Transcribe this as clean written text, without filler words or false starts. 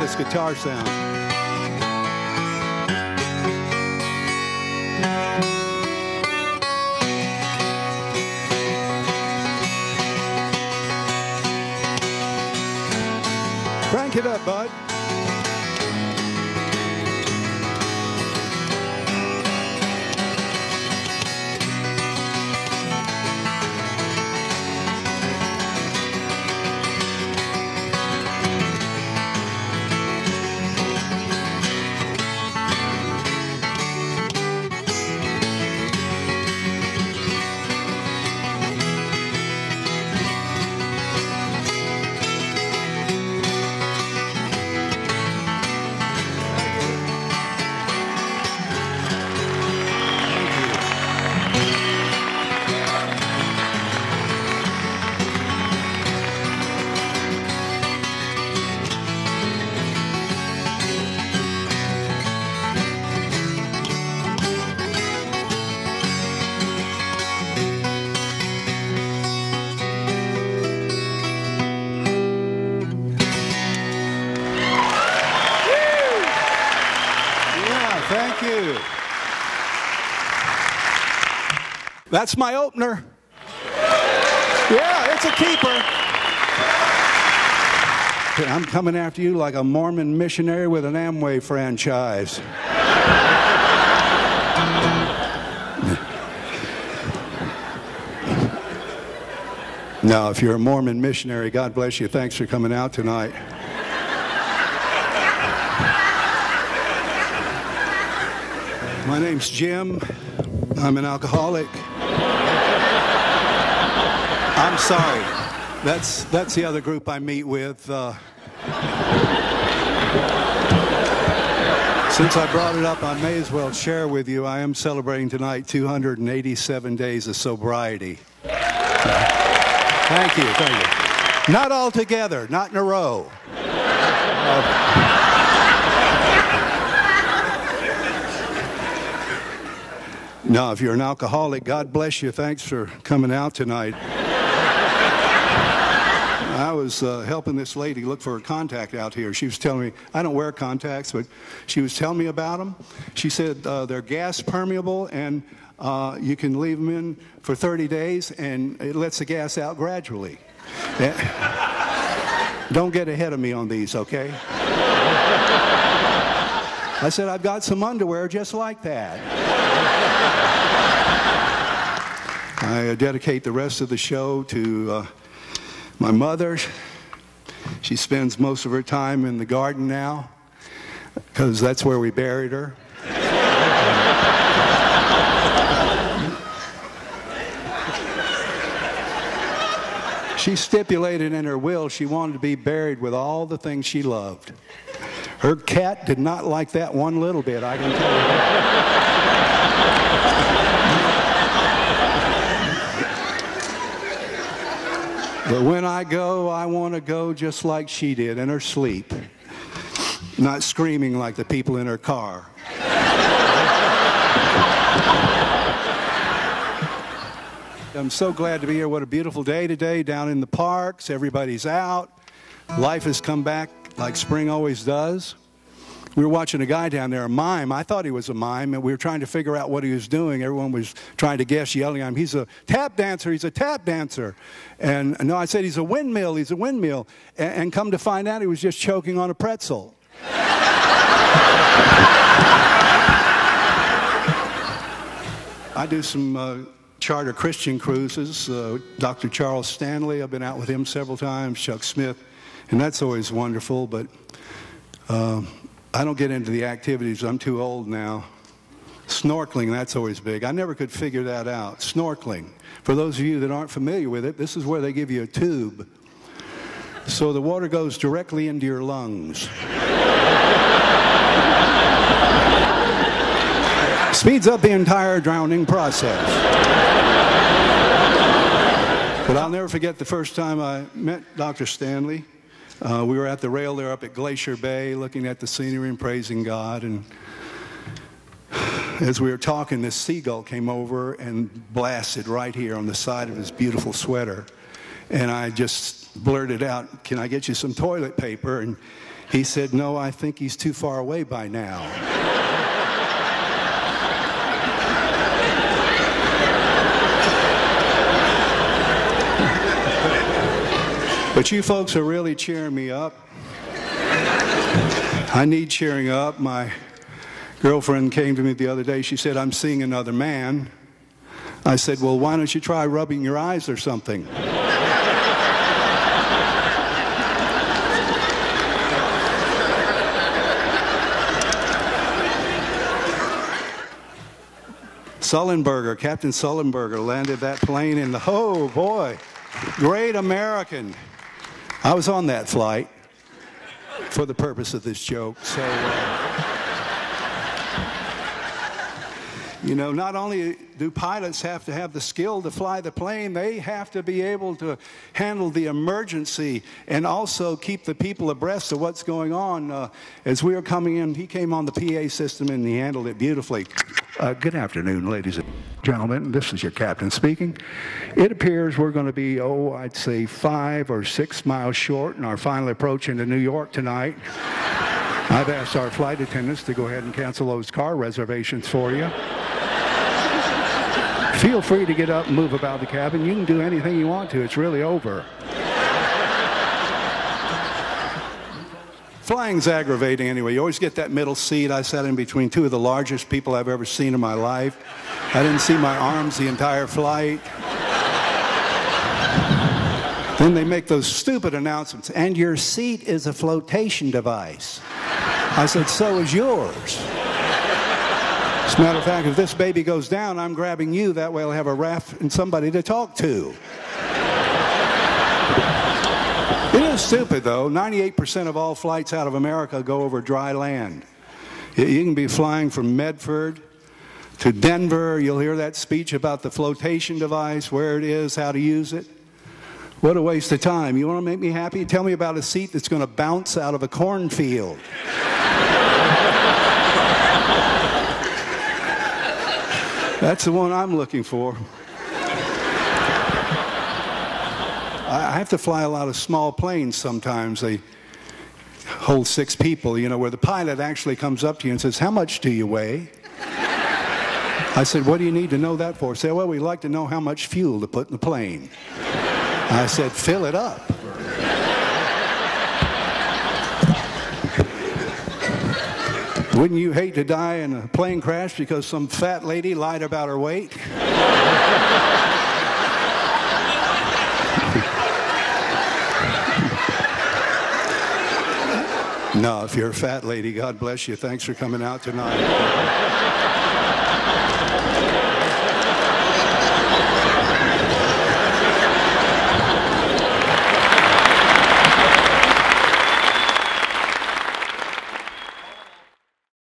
this guitar sound. Crank it up, bud. Thank you. That's my opener. Yeah, it's a keeper. I'm coming after you like a Mormon missionary with an Amway franchise. Now, if you're a Mormon missionary, God bless you. Thanks for coming out tonight. My name's Jim. I'm an alcoholic. I'm sorry. That's the other group I meet with. Since I brought it up, I may as well share with you. I am celebrating tonight 287 days of sobriety. Thank you, thank you. Not all together, not in a row. No, if you're an alcoholic, God bless you. Thanks for coming out tonight. I was helping this lady look for a contact out here. She was telling me, I don't wear contacts, but she was telling me about them. She said they're gas permeable, and you can leave them in for 30 days, and it lets the gas out gradually. Don't get ahead of me on these, okay? I said, I've got some underwear just like that. I dedicate the rest of the show to my mother. She spends most of her time in the garden now because that's where we buried her. She stipulated in her will she wanted to be buried with all the things she loved. Her cat did not like that one little bit, I can tell you that. But when I go, I want to go just like she did in her sleep, not screaming like the people in her car. I'm so glad to be here. What a beautiful day today down in the parks. Everybody's out. Life has come back like spring always does. We were watching a guy down there, a mime. I thought he was a mime, and we were trying to figure out what he was doing. Everyone was trying to guess, yelling at him, he's a tap dancer, he's a tap dancer. And no, I said, he's a windmill, he's a windmill. And come to find out, he was just choking on a pretzel. I do some charter Christian cruises. Dr. Charles Stanley, I've been out with him several times, Chuck Smith, and that's always wonderful, but I don't get into the activities. I'm too old now. Snorkeling, that's always big. I never could figure that out. Snorkeling. For those of you that aren't familiar with it, this is where they give you a tube. So the water goes directly into your lungs. Speeds up the entire drowning process. But I'll never forget the first time I met Dr. Stanley. We were at the rail there up at Glacier Bay looking at the scenery and praising God. And as we were talking, this seagull came over and blasted right here on the side of his beautiful sweater. And I just blurted out, can I get you some toilet paper? And He said, no, I think he's too far away by now. But you folks are really cheering me up. I need cheering up. My girlfriend came to me the other day. She said, I'm seeing another man. I said, well, why don't you try rubbing your eyes or something? Sullenberger, Captain Sullenberger landed that plane in the, oh boy, great American. I was on that flight for the purpose of this joke. So, you know, not only do pilots have to have the skill to fly the plane, they have to be able to handle the emergency and also keep the people abreast of what's going on. As we were coming in, he came on the PA system and he handled it beautifully. Good afternoon, ladies and gentlemen. This is your captain speaking. It appears we're going to be, I'd say 5 or 6 miles short in our final approach into New York tonight. I've asked our flight attendants to go ahead and cancel those car reservations for you. Feel free to get up and move about the cabin. You can do anything you want to. It's really over. Flying's aggravating anyway. You always get that middle seat. I sat in between two of the largest people I've ever seen in my life. I didn't see my arms the entire flight. Then they make those stupid announcements, and your seat is a flotation device. I said, so is yours. As a matter of fact, if this baby goes down, I'm grabbing you. That way I'll have a raft and somebody to talk to. It is stupid, though. 98% of all flights out of America go over dry land. You can be flying from Medford to Denver. You'll hear that speech about the flotation device, where it is, how to use it. What a waste of time. You want to make me happy? Tell me about a seat that's going to bounce out of a cornfield. That's the one I'm looking for. I have to fly a lot of small planes sometimes. They hold 6 people, you know, where the pilot actually comes up to you and says, how much do you weigh? I said, what do you need to know that for? He said, well, we'd like to know how much fuel to put in the plane. I said, fill it up. Wouldn't you hate to die in a plane crash because some fat lady lied about her weight? No, if you're a fat lady, God bless you. Thanks for coming out tonight.